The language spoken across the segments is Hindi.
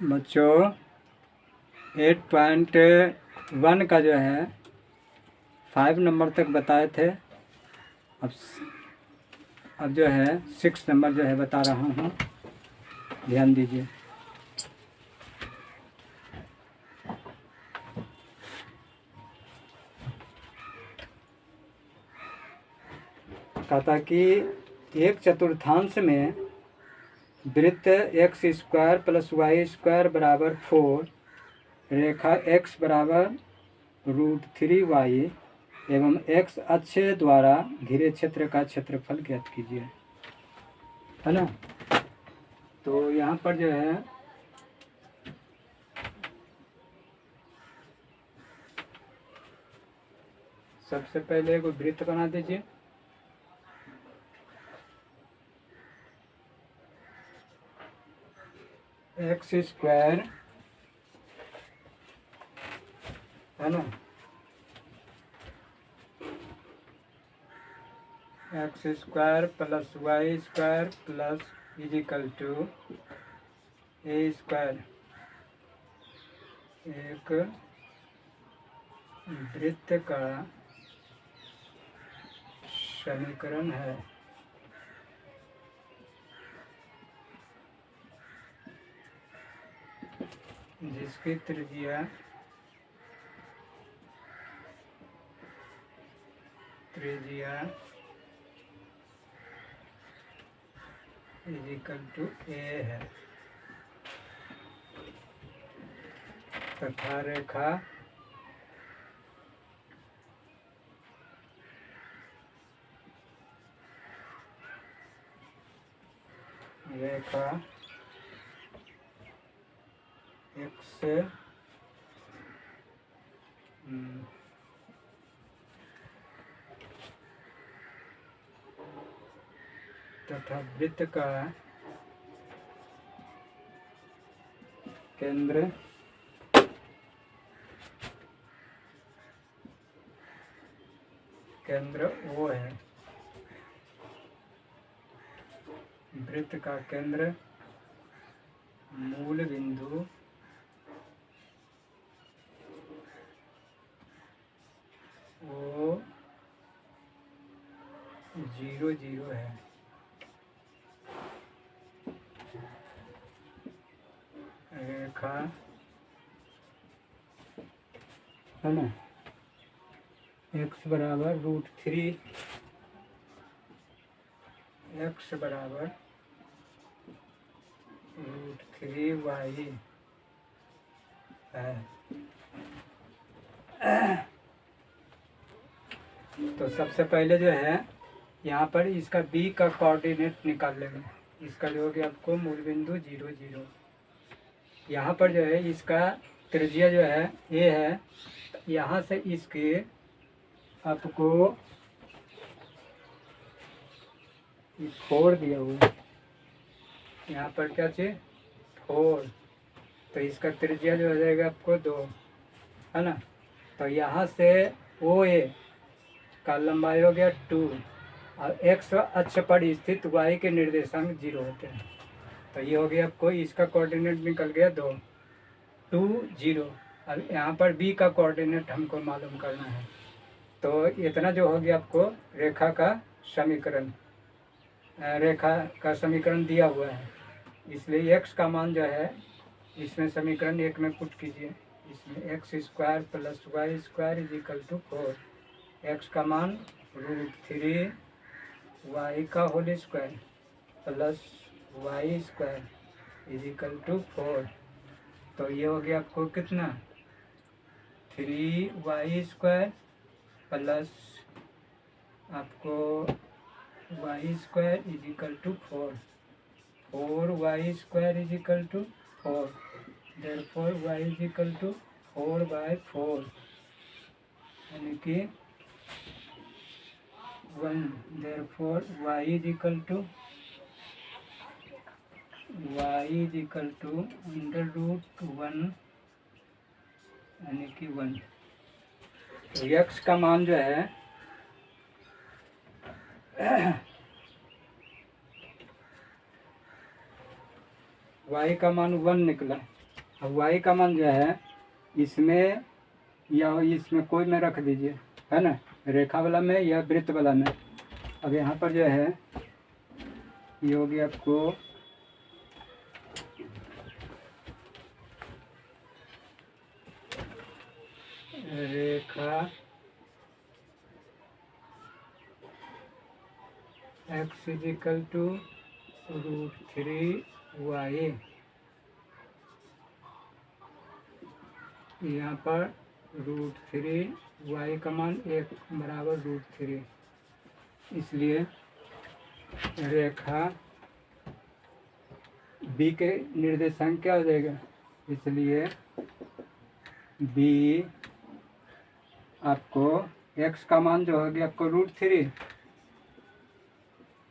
बच्चों 8.1 का जो है 5 नंबर तक बताए थे। अब जो है 6 नंबर जो है बता रहा हूँ, ध्यान दीजिए। कहता कि एक चतुर्थांश में वृत्त X square plus Y square बराबर 4, रेखा x बराबर √3y एवं x अक्ष द्वारा घिरे क्षेत्र का क्षेत्रफल ज्ञात कीजिए, है ना। तो यहाँ पर जो है सबसे पहले एक वृत्त बना दीजिए। एक्स स्क्वायर, है ना, X square plus Y square plus equal to A square एक वृत्त का समीकरण है। जिसकी त्रिज्या इजिकल टू ए है तथा रेखा एक्स तथा वृत्त का केंद्र O है। वृत्त का केंद्र मूल बिंदु O 0 0 है। रेखा, है ना, x बराबर √3, x बराबर √3y है। तो सबसे पहले जो है यहाँ पर इसका b का कोऑर्डिनेट निकाल लेंगे। इसका जो हो गया आपको मूल बिंदु 0 0। यहाँ पर जो है इसका त्रिज्या जो है a है। यहाँ से इसके आपको 4 दिया हुआ है। यहाँ पर क्या चाहिए 4, तो इसका त्रिज्या जो हो जाएगा आपको 2, है ना। तो यहाँ से OA का लंबाई हो गया 2 और x अक्ष पर स्थित y के निर्देशांक 0 होते हैं। तो ये हो गया आपको इसका कोऑर्डिनेट निकल गया 2 2 0। और यहाँ पर b का कोऑर्डिनेट हमको मालूम करना है। तो इतना जो हो गया आपको रेखा का समीकरण दिया हुआ है। इसलिए x का मान जो है इसमें समीकरण 1 में पुट कीजिए। इसमें X square plus Y square equal to 4, एक्स का मान √3 वाई का whole square plus Y square equal to 4। तो ये हो गया आपको कितना 3y स्क्वायर प्लस आपको Y square equal to 4y square equal to 4। Therefore y equal to 4/4 यानी कि 1। देयरफॉर y इजिकल टू √1 यानी कि 1। तो x का मान जो है y का मान 1 निकला। अब y का मान जो है इसमें या इसमें कोई में रख दीजिए, है ना, रेखा वाला में या वृत्त वाला में। अब यहाँ पर जो है ये होगी आपको रेखा x इजिकल टू √3y, यहाँ पर √3y का मान 1 बराबर √3, इसलिए रेखा b के निर्देशांक क्या हो जाएगा, इसलिए b आपको x का मान जो होगी आपको √3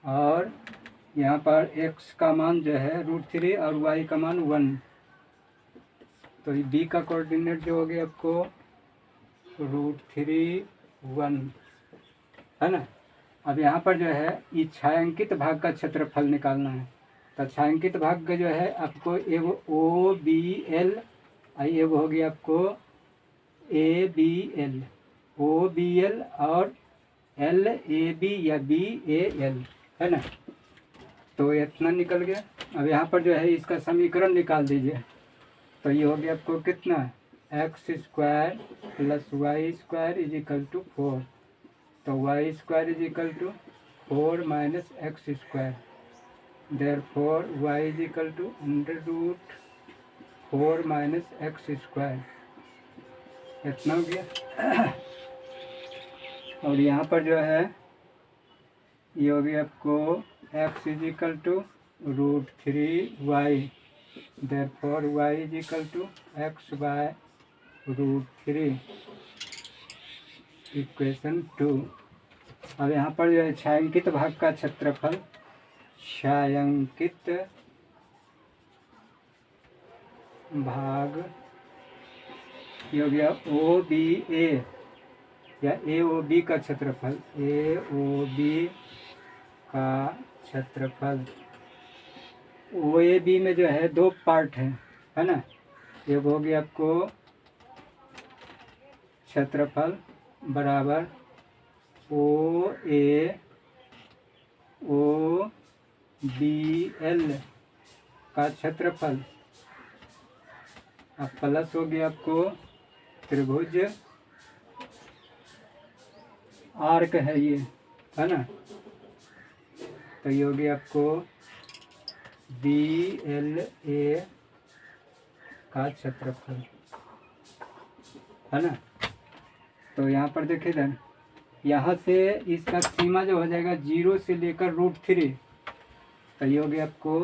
और यहाँ पर x का मान जो है √3 और y का मान 1, तो b का कोऑर्डिनेट जो होगी आपको √3 1, है ना। अब यहाँ पर जो है ये छायांकित भाग का क्षेत्रफल निकालना है, तो छायांकित भाग का जो है आपको एगो OBL, एगो होगी आपको ABL, OBL और LAB या BAL, है ना। तो इतना निकल गया। अब यहाँ पर जो है इसका समीकरण निकाल दीजिए, तो ये हो गया आपको कितना, x² + y² इजिकल टू 4, तो y² equal to 4 - x², therefore y equal to √4 - x², इतना हो गया। और यहाँ पर जो है ये हो गया आपको x equal to √3y, therefore y equal to x/√3, equation 2। अब यहाँ पर जो है छायांकित भाग का क्षेत्रफल, छायांकित भाग ये हो गया OBA या AOB का क्षेत्रफल, AOB का क्षेत्रफल। OAB में जो है 2 पार्ट है ना, एक हो गया आपको क्षेत्रफल बराबर OAOBL का क्षेत्रफल, अब प्लस हो गया आपको त्रिभुज आर्क है ये, है ना, तो ये हो गया आपको BLA का क्षेत्रफल, है ना। तो यहाँ पर देखिए ना, यहाँ से इसका सीमा जो हो जाएगा 0 से लेकर √3, तो ये हो गया आपको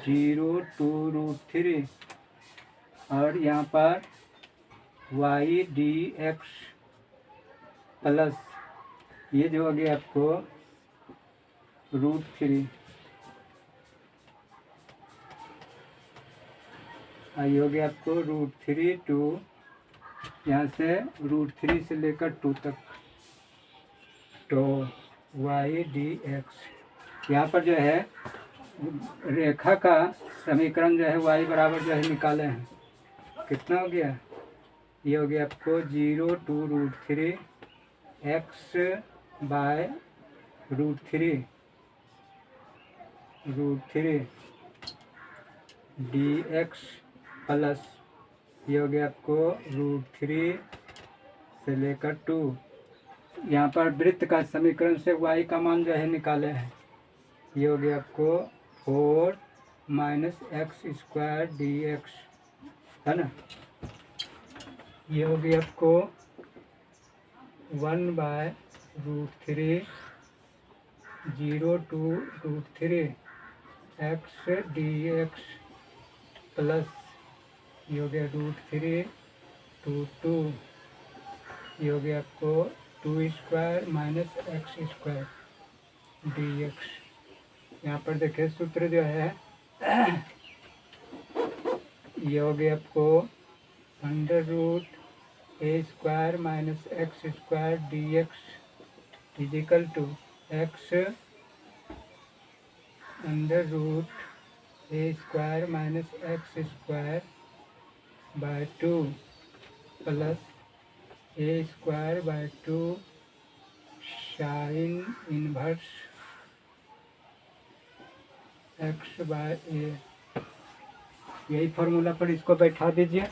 0 to √3, और यहाँ पर y dx प्लस ये जो हो गया आपको √3, ये हो गया आपको √3 टू यहाँ से √3 से लेकर 2 तक, तो y dx, यहाँ पर जो है रेखा का समीकरण जो है y बराबर जो है निकाले हैं, कितना हो गया, ये हो गया आपको 0 to √3 x/√3 dx प्लस ये हो गया आपको √3 से लेकर 2, यहाँ पर वृत्त का समीकरण से y का मान जो है निकाले हैं, ये हो गया आपको 4 - x² dx, है ना। ये हो गया आपको 1/√3 0 to √3 x dx प्लस ये हो गया √3 to 2, ये हो गया आपको 2² - x² dx। यहाँ पर देखिए सूत्र जो है ये हो गया आपको √a² - x² dx is equal to x √√3 A square minus X square by 2 plus A square by 2 sine inverse X by A. यही फॉर्मूला पर इसको बैठा दीजिए।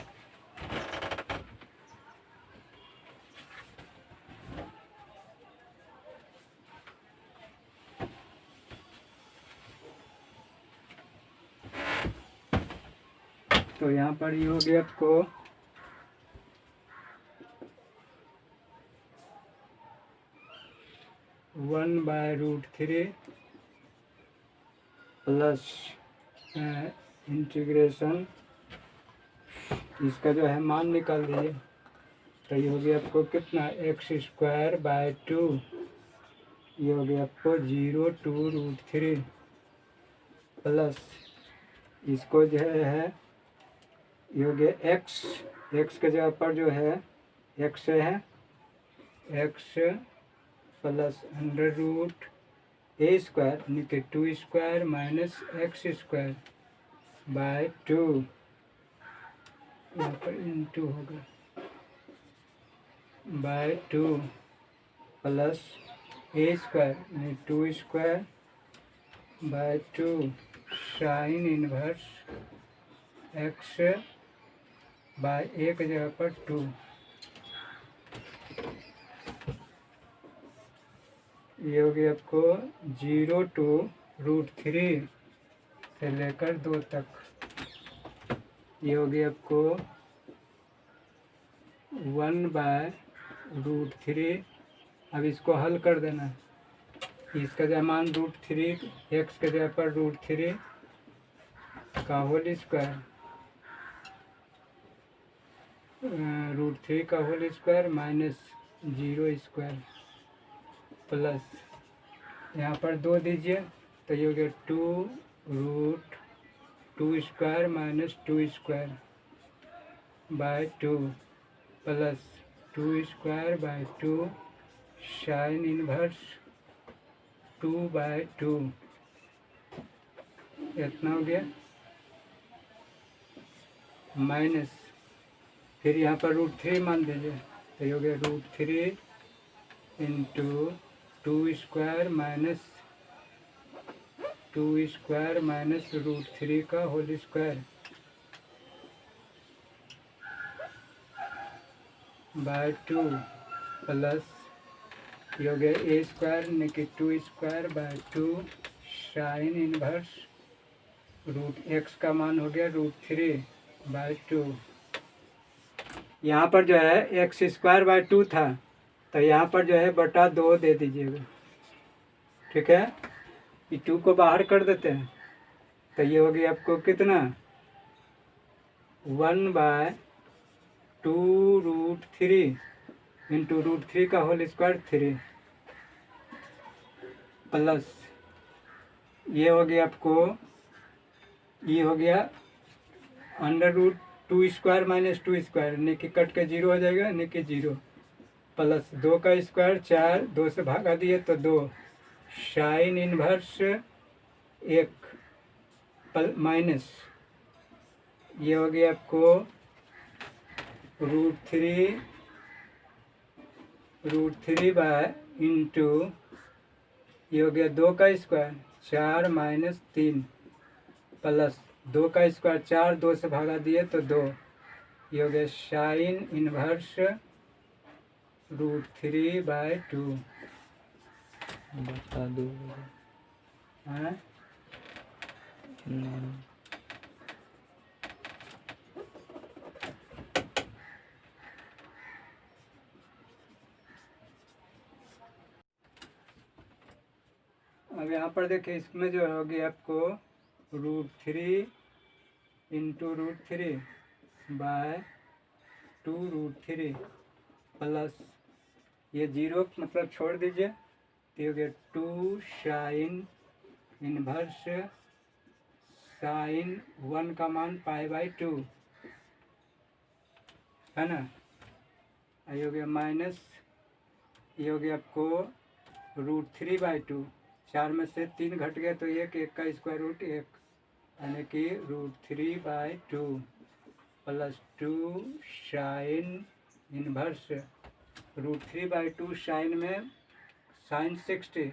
तो यहाँ पर ये हो गया आपको 1/√3 प्लस इंटीग्रेशन, इसका जो है मान निकाल दीजिए। तो ये हो गया आपको कितना, एक्स स्क्वायर बाय 2, ये हो गया आपको 0/√3 प्लस इसको जो है ये हो गया एक्स के जगह पर जो है एक्स है एक्स प्लस √a स्क्वायर यानी कि 2 square minus X square by 2, यहाँ पर इंटू होगा बाय 2 प्लस a स्क्वायर यानी 2 square by 2 sine inverse X by A की जगह पर 2। ये हो गया आपको 0/√3 से लेकर 2 तक। ये हो गया आपको 1/√3। अब इसको हल कर देना। इसका जो मान √3, एक्स के जगह पर √3 का होल स्क्वायर, √3 का whole square minus 0 square plus यहाँ पर 2 दीजिए। तो ये हो गया 2√2 स्क्वायर माइनस 2 स्क्वायर बाय 2 प्लस 2 स्क्वायर बाय 2 साइन इनवर्स 2/2, इतना हो गया माइनस, फिर यहाँ पर √3 मान दीजिए। तो ये हो गया √3 इंटू 2 स्क्वायर माइनस √3 का होल स्क्वायर बाय 2 प्लस ये हो गया a स्क्वायर यानी कि 2 square by 2 sine inverse √x का मान हो गया √3/2। यहाँ पर जो है एक्स स्क्वायर बाय 2 था, तो यहाँ पर जो है बटा 2 दे दीजिएगा। ठीक है, ये 2 को बाहर कर देते हैं। तो ये हो गया आपको कितना, 1/2√3 इंटू √3 का होल स्क्वायर 3 प्लस ये हो गया आपको, ये हो गया √2 स्क्वायर माइनस 2 स्क्वायर यानी कि कट के 0 हो जाएगा, यानी कि 0 प्लस 2 का स्क्वायर 4, 2 से भागा दिए तो 2 साइन इनवर्स 1 माइनस ये हो गया आपको √3 बाय इंटू ये हो गया 2 का स्क्वायर 4 माइनस 3 प्लस 2 का स्क्वायर 4, 2 से भागा दिए तो 2, ये हो गया साइन इनवर्स √3/2 बता दो। हाँ अब यहाँ पर देखिए, इसमें जो होगी आपको √3 इंटू √3 बाय 2√3 प्लस ये 0 मतलब छोड़ दीजिए, तो ये हो गया 2 साइन इनवर्स साइन 1 का मान π/2 है ना। ये हो गया माइनस ये हो गया आपको √3/2, 4 में से 3 घट गया तो 1, 1 का स्क्वायर रूट 1 यानी कि √3/2 प्लस 2 साइन इनवर्स √3/2 साइन में साइन 60,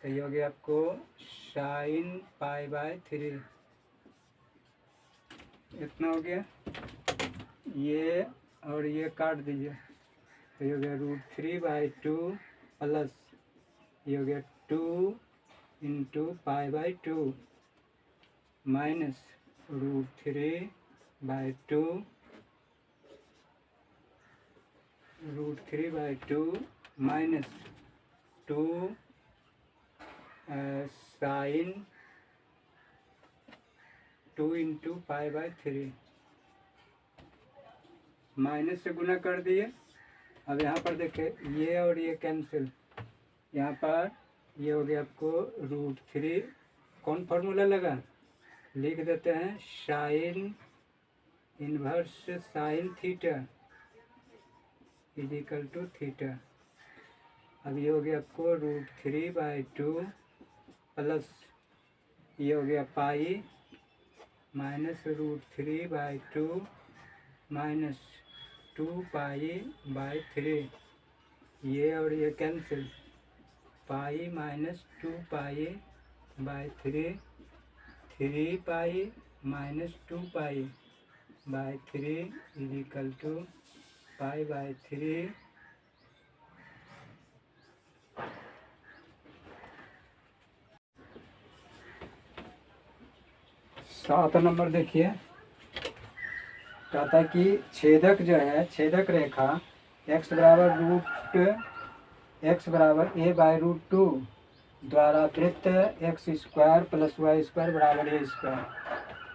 तो ये हो गया आपको साइन π/3, इतना हो गया। ये और ये काट दीजिए, तो ये हो गया √3/2 प्लस ये हो गया 2 into π/2 minus √3/2 minus 2 sine 2 into π/3 minus से गुना कर दिए। अब यहाँ पर देखें ये और ये कैंसिल, यहाँ पर ये हो गया आपको √3, कौन फार्मूला लगा, लिख देते हैं sine inverse sine theta equal to theta. अब ये हो गया आपको √3/2 प्लस ये हो गया पाई माइनस √3/2 माइनस 2π/3, ये और ये cancel, pi minus 2π/3, 3π minus 2π/3 is equal to π/3। 7 number देखिए, कहता है कि छेदक जो है, छेदक रेखा x बराबर a/√2 द्वारा वृत्त x² प्लस y² बराबर a²।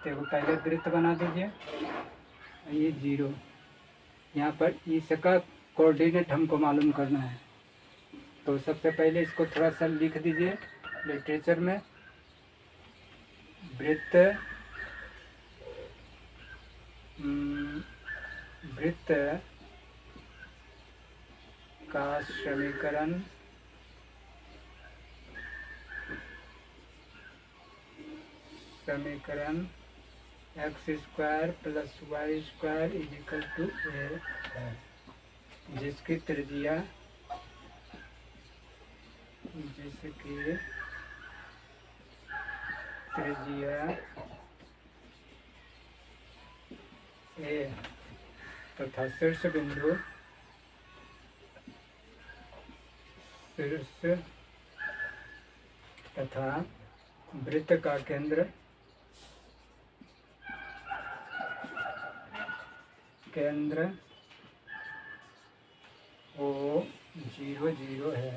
देखो पहले वृत्त बना दीजिए, ये 0, यहाँ पर इसका कोऑर्डिनेट हमको मालूम करना है, तो सबसे पहले इसको थोड़ा सा लिख दीजिए लिटरेचर में। वृत्त का समीकरण x² plus y² equal to a है, जिसकी त्रिज्या a तथा शीर्ष बिंदु तथा वृत्त का केंद्र O0 है,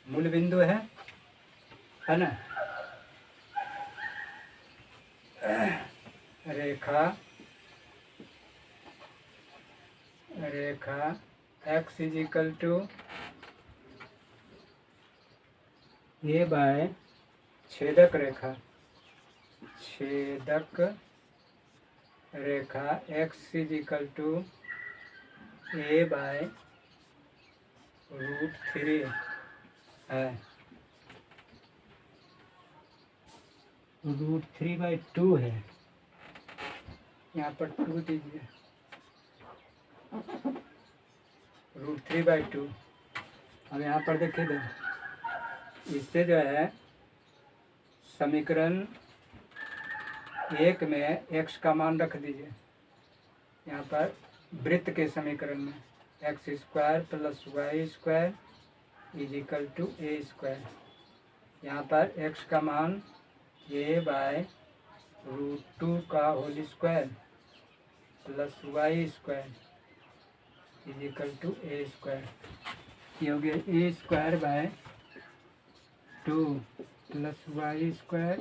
मूल बिंदु है ना। रेखा x equal to a by छेदक रेखा x equal to a by √3 है, √3/2 है, यहाँ पर 2 दीजिए, √3/2। अब यहाँ पर देखिए, इससे जो है समीकरण 1 में x का मान रख दीजिए, यहाँ पर वृत्त के समीकरण में x² plus y² equal to a², यहाँ पर x का मान a/√2 का whole square plus y² equal to a², ये हो गया a²/2 plus y²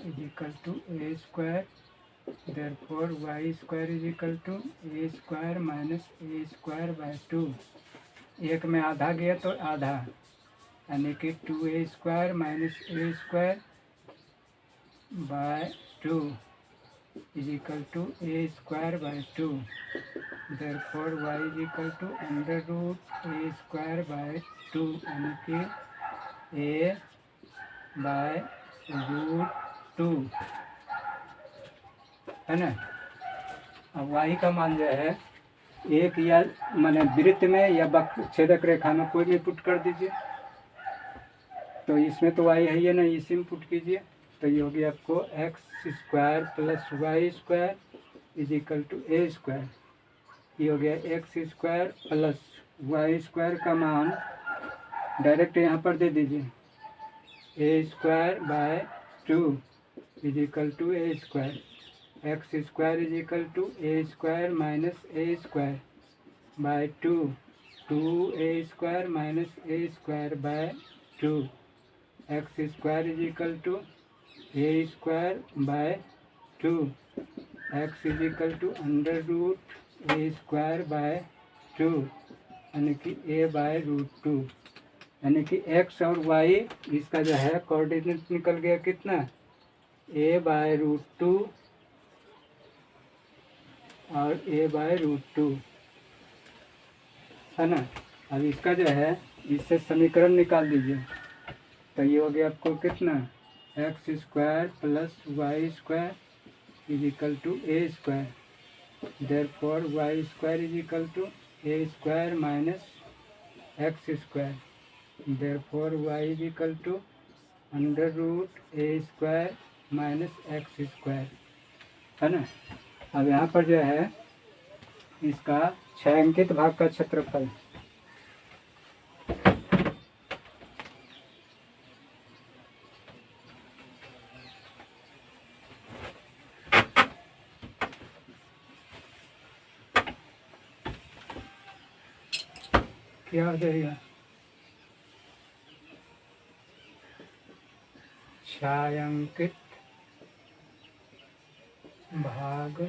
equal to a², therefore y² equal to a² minus a²/2, एक में आधा गया तो आधा, यानी कि 2a² minus a²/2 equal to a²/2, therefore y equal to √a²/2, यानी कि a/√2 है ना। अब y का मान जो है एक या माने वृत्त में या छेदक रेखा में कोई भी पुट कर दीजिए। तो इसमें तो y है ये ना, इसी में पुट कीजिए। तो ये हो गया आपको x² plus y² is equal to a²। ये हो गया x² प्लस y² का मान डायरेक्ट यहाँ पर दे दीजिए, a²/2 is equal to a²। x² is equal to a² minus a²/2, 2a² minus a²/2। x² is equal to a²/2, x is equal to √a²/2 यानी कि a/√2। यानी कि x और y इसका जो है कोऑर्डिनेट निकल गया कितना, a/√2 और a/√2, है ना। अब इसका जो है इससे समीकरण निकाल दीजिए। तो ये हो गया आपको कितना, x² plus y² is equal to a²। Therefore y² is equal to a² minus x²। Therefore y is equal to √a² minus x², है ना। अब यहाँ पर जो है इसका छायांकित भाग का क्षेत्रफल क्या हो जाएगा, छायांकित भाग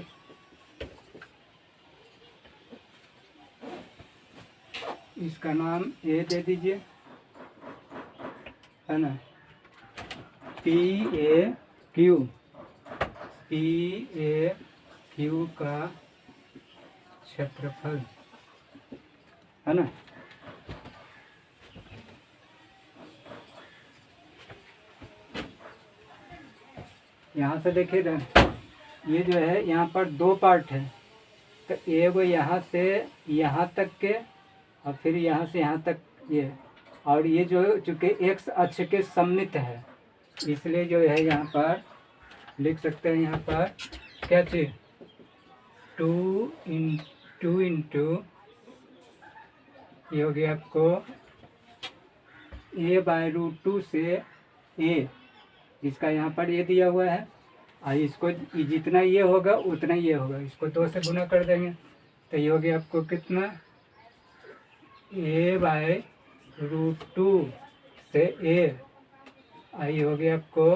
इसका नाम ए दे दीजिए, है ना। PAQ का क्षेत्रफल, है ना। यहाँ से देखिए ना, ये जो है यहाँ पर दो पार्ट है। तो एगो यहाँ से यहाँ तक के और फिर यहाँ से यहाँ तक ये, और ये जो चूँकि x अक्ष के सममित है इसलिए जो है यहाँ पर लिख सकते हैं, यहाँ पर क्या चीज 2 इंटू ये हो गया आपको a/√2 से a, इसका यहाँ पर ये दिया हुआ है और इसको जितना ये होगा उतना ये होगा, इसको 2 से गुना कर देंगे। तो ये हो गया आपको कितना, a/√2 से a, आई हो गया आपको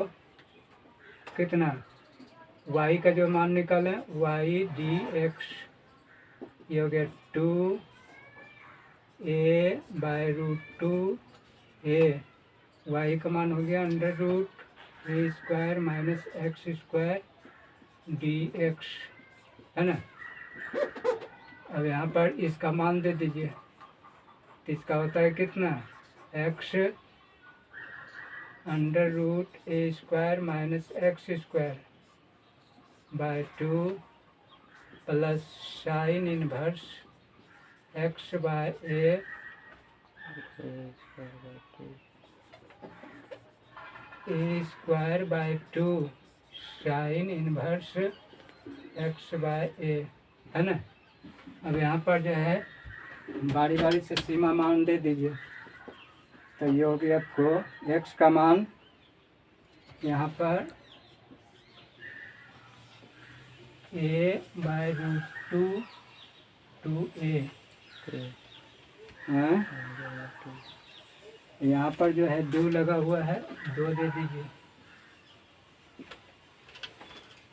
कितना, y का जो मान निकालें y dx, ये हो गया 2a/√2 a, y का मान हो गया √a² माइनस x² dx, है ना। अब यहाँ पर इसका मान दे दीजिए, तो इसका होता है कितना, x √a² minus x²/2 plus sine inverse x/a a²/2 sine inverse x/a, है ना। अब यहाँ पर जो है बारी बारी से सीमा मान दे दीजिए। तो ये हो गया आपको x का मान यहाँ पर a/√2 2a, यहाँ पर जो है 2 लगा हुआ है, 2 दे दीजिए।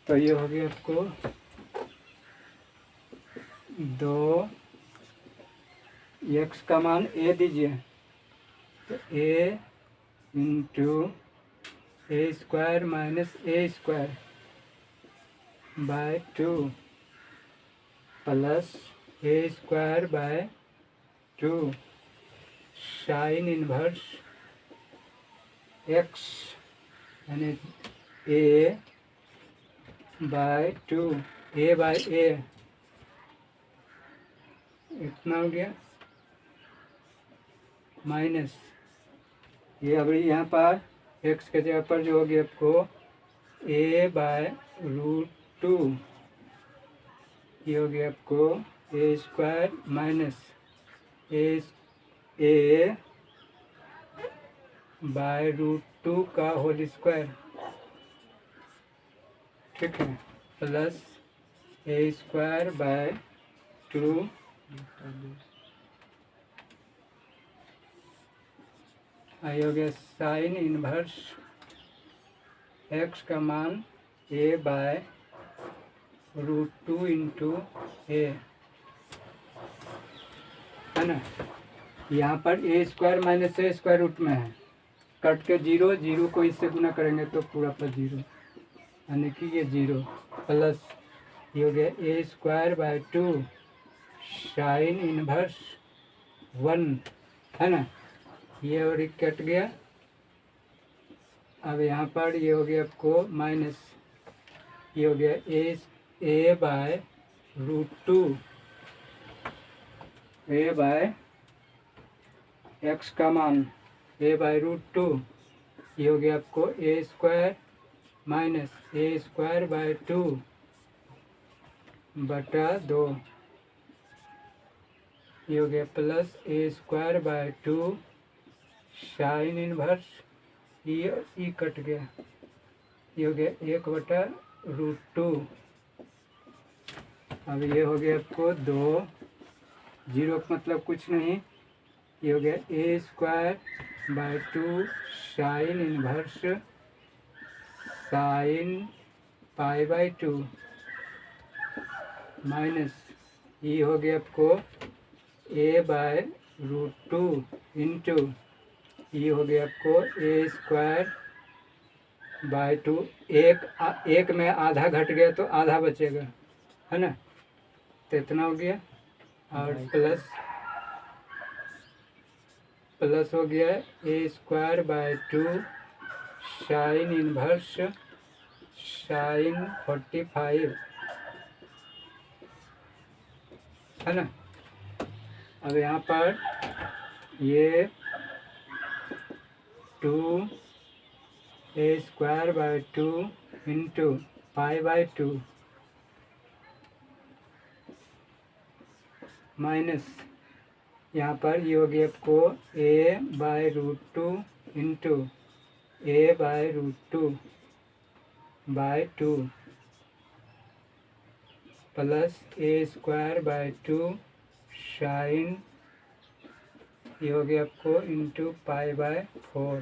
तो ये हो गया आपको 2, x का मान a दीजिए, तो a into a² minus a²/2 plus a²/2 sine inverse x यानी a बाय 2 ए बाय ए, इतना हो गया माइनस ये। अब यहाँ पर एक्स के जगह पर जो हो गया आपको ए बाय रूट 2, ये हो गया आपको ए square minus A by root 2 का होल स्क्वायर, ठीक है, प्लस ए स्क्वायर बाय 2 आई हो गया साइन इनवर्स एक्स का मान A by root 2 into A, है ना। यहाँ पर A square minus A square root में है, कट के जीरो, जीरो को इससे गुना करेंगे तो पूरा पर जीरो, यानी कि ये जीरो, प्लस ये हो गया a square by 2 sine inverse 1, है ना। ये और एक कट गया। अब यहाँ पर ये हो गया आपको माइनस, ये हो गया A by root 2, A by X का मान ए बाय रूट 2, ये हो गया आपको ए square minus A square by 2 बटा 2, ये हो गया plus A square by 2 sine inverse ई कट गया, ये हो गया 1 बटा रूट 2। अब ये हो गया आपको 2, जीरो का मतलब कुछ नहीं, ये हो गया a square by 2 sine inverse sine pi by 2 minus ये हो गया आपको ए बाय रूट 2 इंटू ये हो गया आपको ए स्क्वायर बाय 2, एक में आधा घट गया तो आधा बचेगा, है ना, तो इतना हो गया। और प्लस हो गया a square by 2 sine inverse sine 45, है ना। अब यहाँ पर ये 2 a square by 2 into pi by 2 minus यहाँ पर ये हो गया आपको a by root 2 into a by root 2 by 2 plus A square by 2 sine ये हो गया आपको इंटू पाई बाय 4,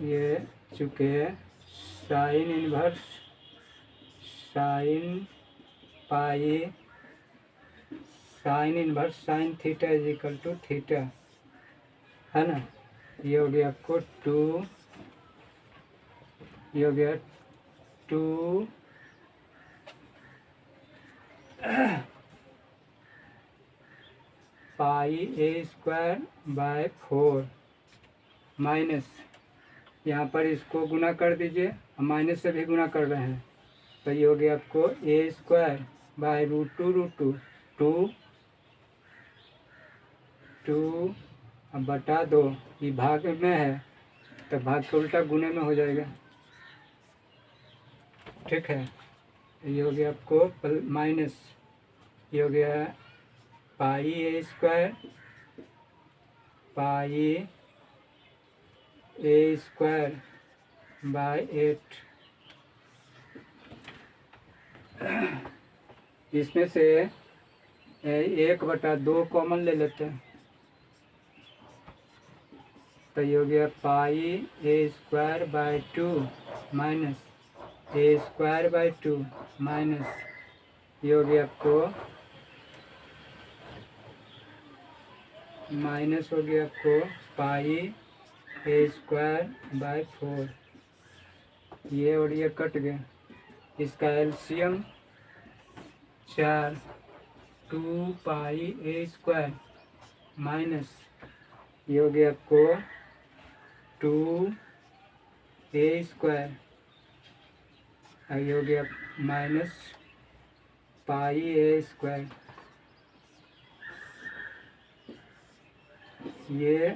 ये चुके sine inverse sine pi sine inverse sine theta is equal to theta, है ना। ये हो गया आपको 2, ये हो गया 2 पाई ए स्क्वायर बाय 4 माइनस यहाँ पर इसको गुना कर दीजिए, हम माइनस से भी गुना कर रहे हैं, तो ये हो गया आपको ए स्क्वायर बाय रूट 2 2 बटा 2, ये भाग में है तो भाग के उल्टा गुने में हो जाएगा, ठीक है। ये हो गया आपको माइनस ये हो गया pi a square pi a square by 8, इसमें से 1/2 कॉमन ले लेते हैं, तो ये हो गया pi a square by 2 minus A square by 2 minus ये हो गया आपको माइनस हो गया आपको पाई ए स्क्वायर बाय 4, ये और ये कट गया, इसका LCM 4, 2 pi a square minus ये हो गया आपको 2 ए स्क्वायर ये हो गया माइनस पाई ए स्क्वायर, ये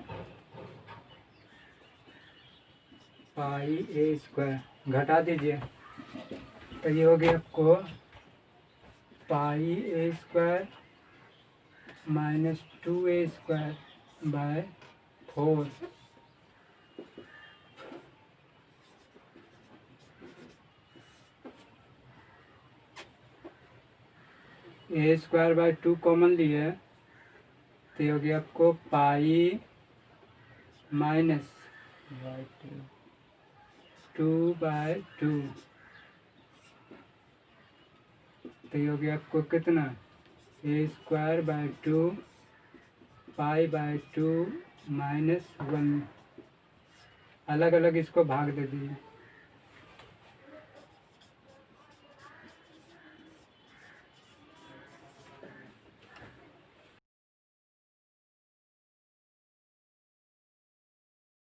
पाई ए स्क्वायर घटा दीजिए, तो ये हो गया आपको pi a square minus 2a square by 4। A square by 2 common लिए, तो ये हो गया आपको पाई माइनस 2/2, तो ये हो गया आपको कितना, ए स्क्वायर बाय 2 पाई बाय 2 -1। अलग अलग इसको भाग दे दीजिए।